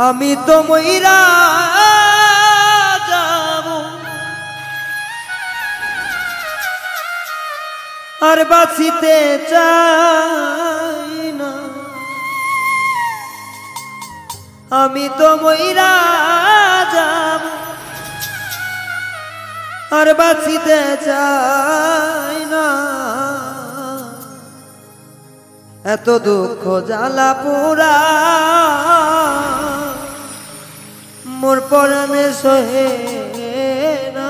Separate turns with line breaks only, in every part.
আমি তো মইরা যাব আর বাঁচিতে চাই না। আমি তো মইরা যাব আর বাঁচিতে চাই না। এত দুঃখ জ্বালা পোড়া মোর পরাণে সহে না।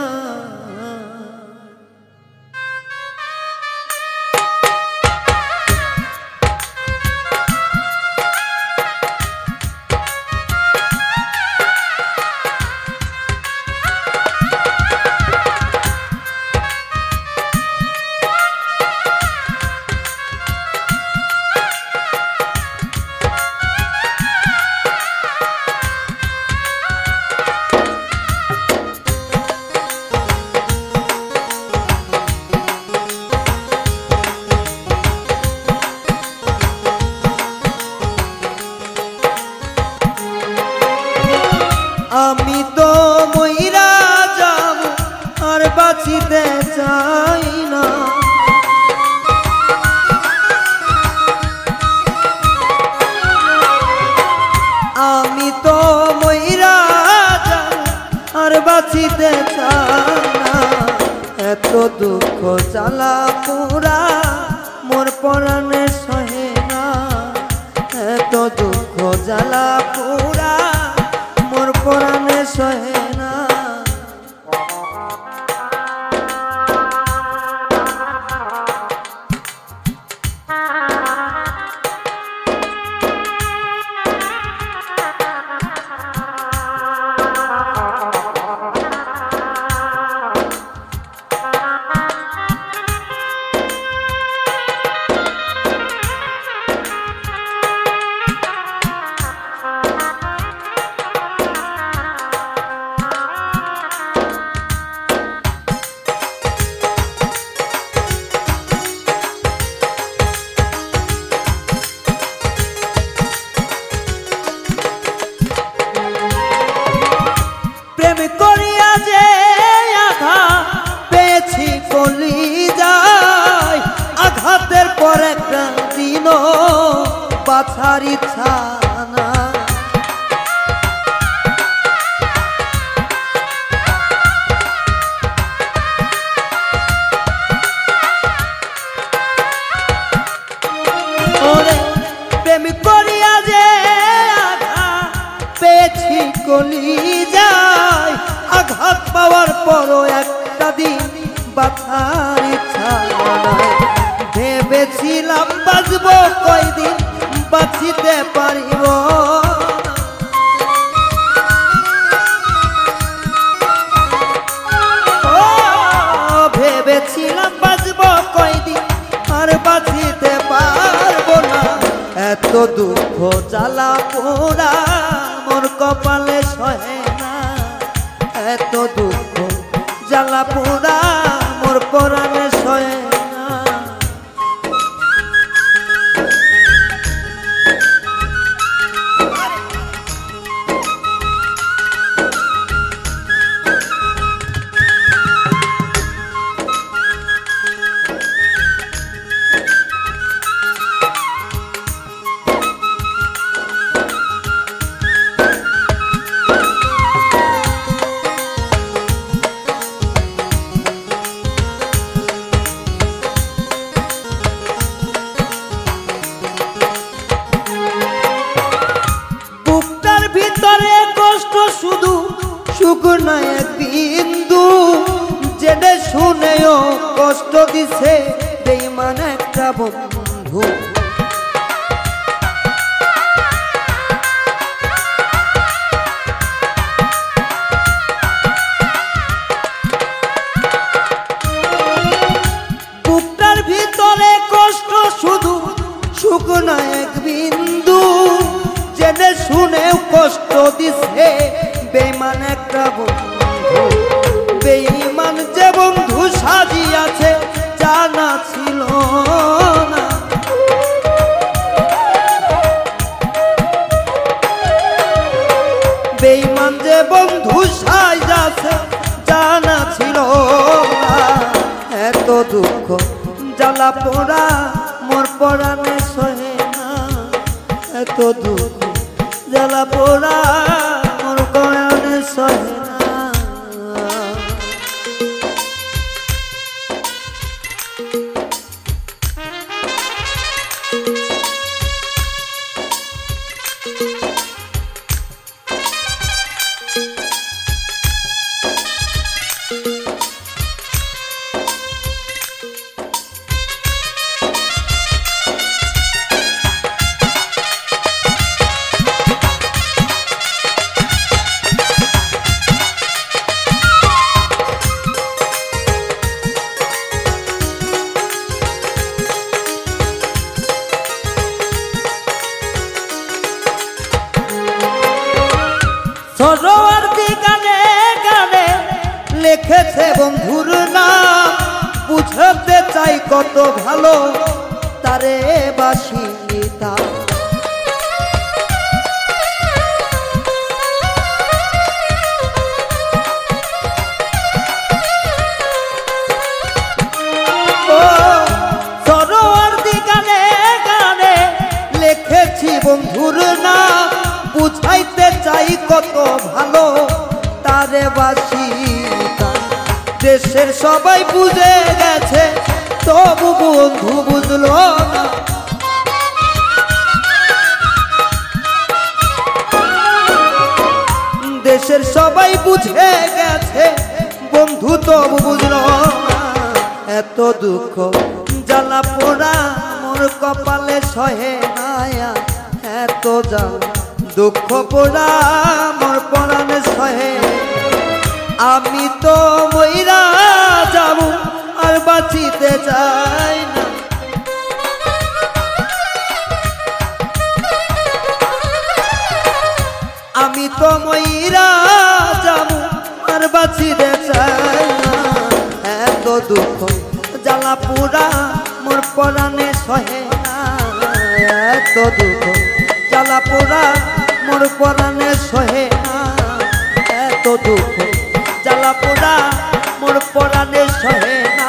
আমি তো মইরা যাব আর বাঁচিতে চাই না। আমি তো মইরা যাব আর বাঁচিতে চাই না। এত দুঃখ জ্বালা পোড়া মোর পরাণে সহে না। এত দুঃখ জ্বালা পোড়া মোর পরাণে সহে না। করিয়া যে আঘাত পেয়েছি কলিজায়, আঘাতের পর একটা দিনও বাছার ইচ্ছা না। ওরে প্রেম করিয়া যে আঘাত পেয়েছি কলিজায়, আঘাত পাওয়ার পরও একটা দিন বাঁচার ইচ্ছা নাই। ভেবেছিলাম বাঁচব কয়দিন, বাঁচিতে পারিব। ভেবেছিলাম বাঁচব কয়দিন আর বাঁচিতে পারব না। এত দুঃখ জ্বালা পোড়া মোর কপালে সহে না। এত দুঃখ জ্বালা পোড়া মোর পরাণে সহে না। শুধু সুখ নাই বিন্দু, জেনে শুনেও কষ্ট দিছে বেঈমান একটা বন্ধু। জানা ছিল না। বেঈমান যে বন্ধু সাইজাছে জানা ছিল না। এত দুঃখ জ্বালা পোড়া মোর পরাণে সহে না। এত দুঃখ জ্বালা পোড়া মোর পরাণে সহে না। সরোয়ার্দী গানে গানে লিখেছে বন্ধুর নাম। বুঝতে চাই কত ভালো তারে বাসিতা। ও সরোয়ার্দী গানে গানে লিখেছি বন্ধুর নাম। বুঝাইতে চাই কত ভালো তারে বাসিতা। দেশের সবাই বুঝে গেছে তবু বন্ধু বুঝলো না। দেশের সবাই বুঝে গেছে বন্ধু তবু বুঝলো না। এত দুঃখ জ্বালা পোড়া মোর কপালে সহে না। এত জ্বালা দুঃখ পোড়া মোর পরাণে সহে। আমি তো মইরা যাব আর বাঁচিতে চাই না। আমি তো মইরা যাব আর বাঁচিতে চাই না। এত দুঃখ জ্বালা পোড়া মোর পরাণে সহে না। এত দুঃখ জ্বালা পোড়া মোর পরাণে সহে না। এত দুঃখ জ্বালা পোড়া মোর পরাণে সহে না।